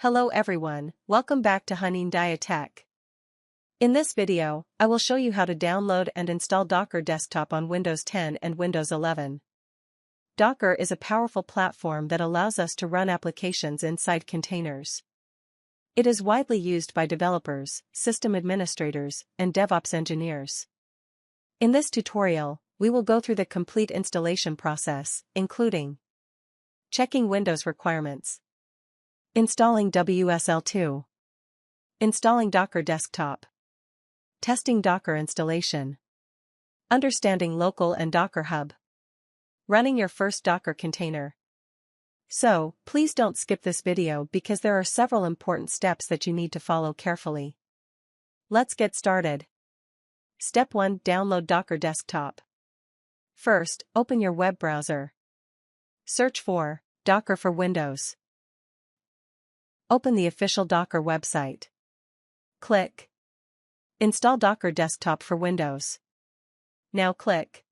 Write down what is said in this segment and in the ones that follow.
Hello everyone, welcome back to Huneen Tech. In this video, I will show you how to download and install Docker Desktop on Windows 10 and Windows 11. Docker is a powerful platform that allows us to run applications inside containers. It is widely used by developers, system administrators, and DevOps engineers. In this tutorial, we will go through the complete installation process, including checking Windows requirements, installing WSL2, installing Docker Desktop, testing Docker installation, understanding local and Docker Hub, running your first Docker container. So, please don't skip this video because there are several important steps that you need to follow carefully. Let's get started. Step 1. Download Docker Desktop. First, open your web browser. Search for Docker for Windows. Open the official Docker website. Click Install Docker Desktop for Windows. Now click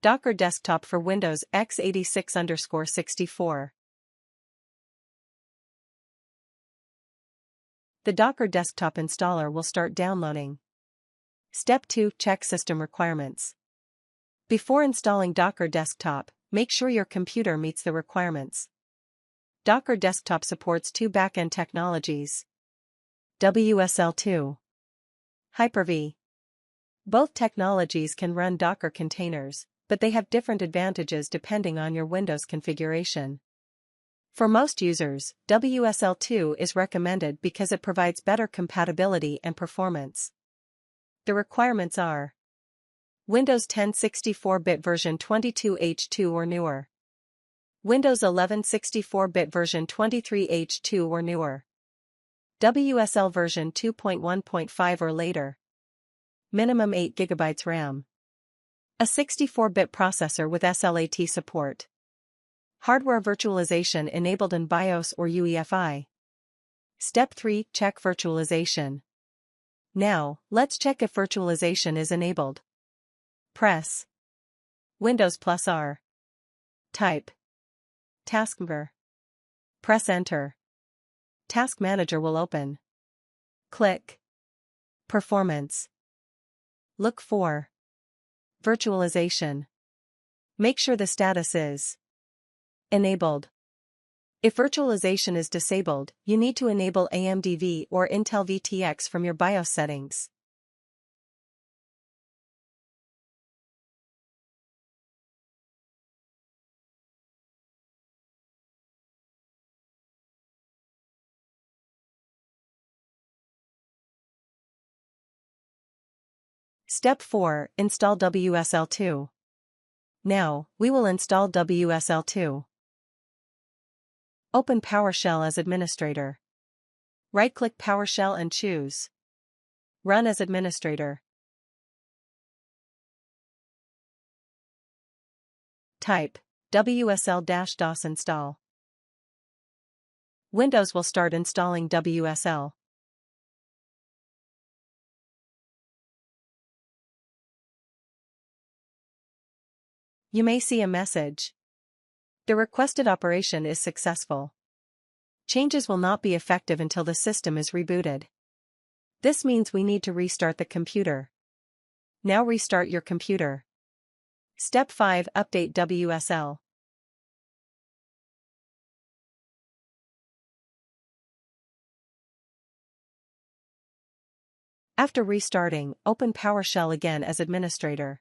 Docker Desktop for Windows x86_64. The Docker Desktop installer will start downloading. Step 2. Check system requirements. Before installing Docker Desktop, make sure your computer meets the requirements. Docker Desktop supports two backend technologies: WSL2, Hyper-V. Both technologies can run Docker containers, but they have different advantages depending on your Windows configuration. For most users, WSL2 is recommended because it provides better compatibility and performance. The requirements are Windows 10 64-bit version 22H2 or newer, Windows 11 64-bit version 23H2 or newer, WSL version 2.1.5 or later, minimum 8 GB RAM, a 64-bit processor with SLAT support, hardware virtualization enabled in BIOS or UEFI. Step 3. Check virtualization. Now, let's check if virtualization is enabled. Press Windows +R. Type Taskbar. Press Enter. Task Manager will open. Click Performance. Look for Virtualization. Make sure the status is enabled. If virtualization is disabled, you need to enable AMD or Intel VTX from your BIOS settings. Step 4. Install WSL2. Now, we will install WSL2. Open PowerShell as administrator. Right-click PowerShell and choose Run as administrator. Type WSL-DOS install. Windows will start installing WSL. You may see a message. The requested operation is successful. Changes will not be effective until the system is rebooted. This means we need to restart the computer. Now restart your computer. Step 5. Update WSL. After restarting, open PowerShell again as administrator.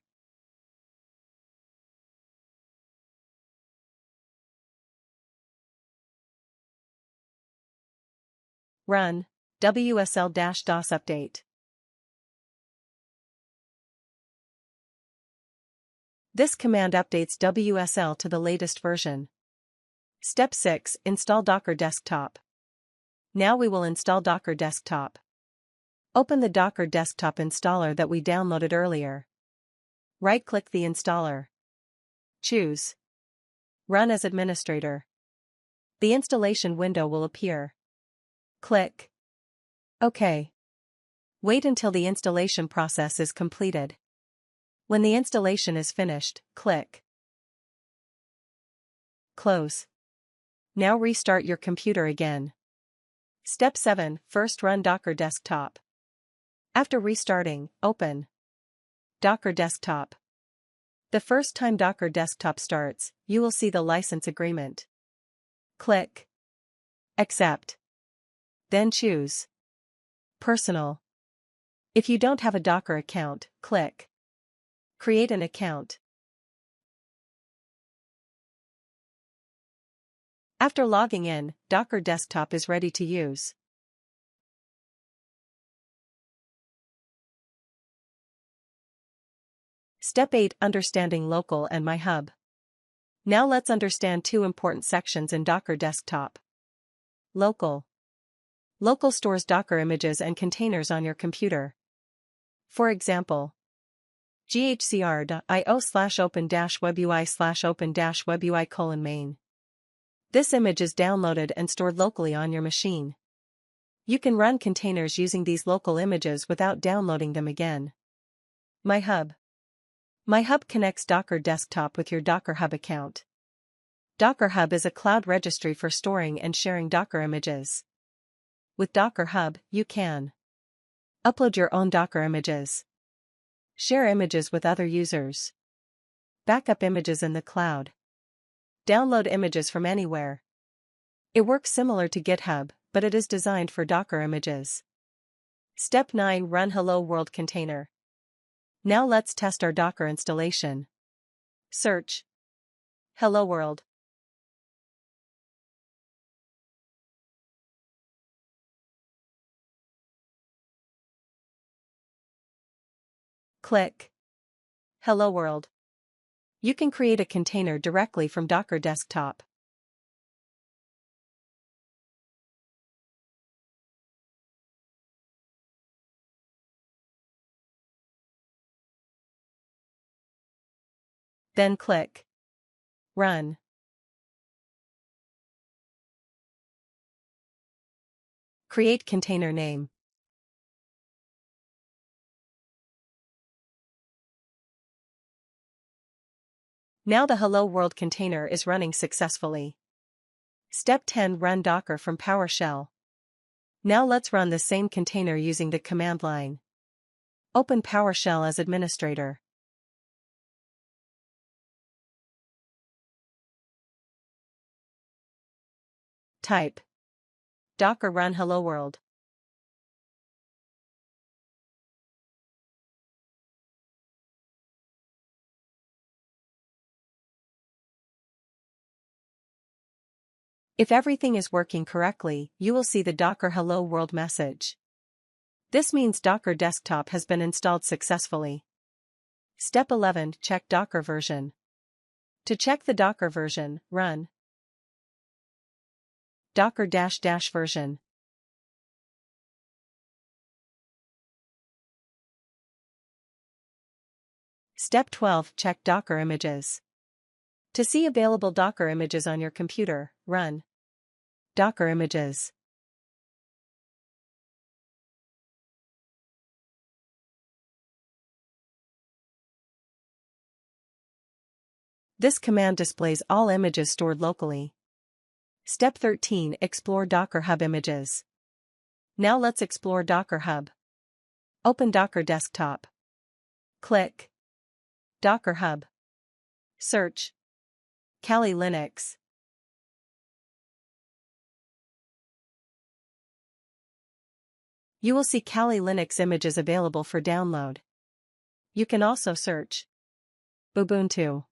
Run WSL-DOS update. This command updates WSL to the latest version. Step 6. Install Docker Desktop. Now we will install Docker Desktop. Open the Docker Desktop installer that we downloaded earlier. Right-click the installer. Choose Run as administrator. The installation window will appear. Click OK. Wait until the installation process is completed. When the installation is finished, click Close. Now restart your computer again. Step 7. First run Docker Desktop. After restarting, open Docker Desktop. The first time Docker Desktop starts, you will see the license agreement. Click Accept. Then choose Personal. If you don't have a Docker account, click Create an account. After logging in, Docker Desktop is ready to use. Step 8. Understanding Local and My Hub. Now let's understand two important sections in Docker Desktop. Local. Local stores Docker images and containers on your computer. For example, ghcr.io/open-webui/open-webui:main. This image is downloaded and stored locally on your machine. You can run containers using these local images without downloading them again. My Hub. My Hub connects Docker Desktop with your Docker Hub account. Docker Hub is a cloud registry for storing and sharing Docker images. With Docker Hub, you can upload your own Docker images, share images with other users, backup images in the cloud, download images from anywhere. It works similar to GitHub, but it is designed for Docker images. Step 9. Run Hello World container. Now let's test our Docker installation. Search Hello World. Click Hello World. You can create a container directly from Docker Desktop. Then click Run. Create container name. Now the Hello World container is running successfully. Step 10. Run Docker from PowerShell. Now let's run the same container using the command line. Open PowerShell as administrator. Type Docker run Hello World. If everything is working correctly, you will see the Docker Hello World message. This means Docker Desktop has been installed successfully. Step 11. Check Docker version. To check the Docker version, run Docker -- version. Step 12. Check Docker images. To see available Docker images on your computer, run Docker images. This command displays all images stored locally. Step 13. Explore Docker Hub images. Now let's explore Docker Hub. Open Docker Desktop. Click Docker Hub. Search Kali Linux. You will see Kali Linux images available for download. You can also search Ubuntu.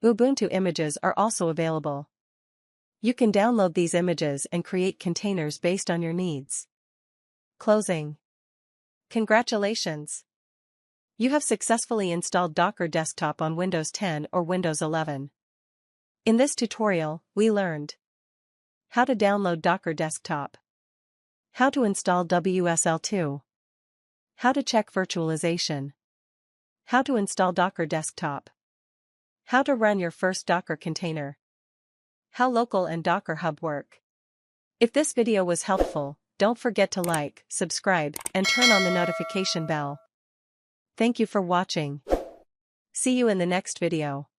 Ubuntu images are also available. You can download these images and create containers based on your needs. Closing. Congratulations! You have successfully installed Docker Desktop on Windows 10 or Windows 11. In this tutorial, we learned how to download Docker Desktop, how to install WSL2, how to check virtualization, how to install Docker Desktop, how to run your first Docker container, how local and Docker Hub work. If this video was helpful, don't forget to like, subscribe, and turn on the notification bell. Thank you for watching. See you in the next video.